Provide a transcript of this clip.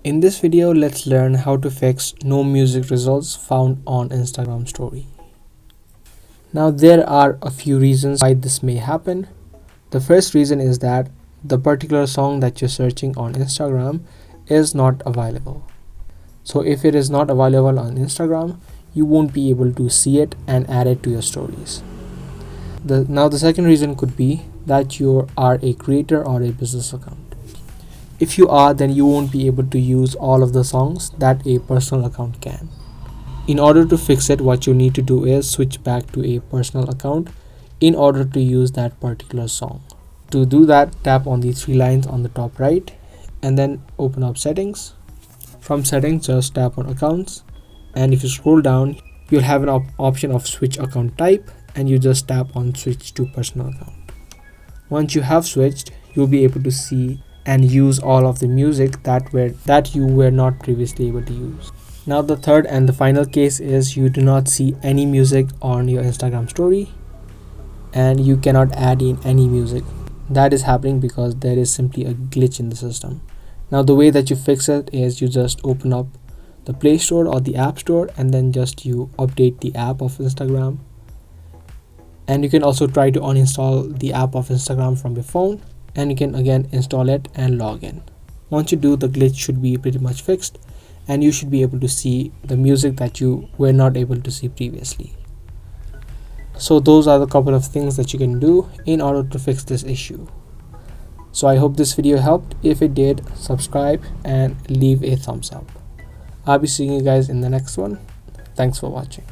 In this video, let's learn how to fix no music results found on Instagram story. Now there are a few reasons why this may happen. The first reason is that the particular song that you're searching on Instagram is not available. So if it is not available on Instagram, you won't be able to see it and add it to your stories. Now the second reason could be that you are a creator or a business account. If you are, then you won't be able to use all of the songs that a personal account can. In order to fix it, what you need to do is switch back to a personal account in order to use that particular song. To do that, tap on the three lines on the top right and then open up settings. From settings, just tap on accounts, and if you scroll down, you'll have an option of switch account type, and you just tap on switch to personal account. Once you have switched, you'll be able to see and use all of the music that you were not previously able to use. Now the third and the final case is you do not see any music on your Instagram story and you cannot add in any music. That is happening because there is simply a glitch in the system. Now the way that you fix it is you just open up the Play Store or the App Store, and then just you update the app of Instagram. And you can also try to uninstall the app of Instagram from your phone, and you can again install it and log in. Once you do, the glitch should be pretty much fixed and you should be able to see the music that you were not able to see previously. So those are the couple of things that you can do in order to fix this issue. So I hope this video helped. If it did, subscribe and leave a thumbs up. I'll be seeing you guys in the next one. Thanks for watching.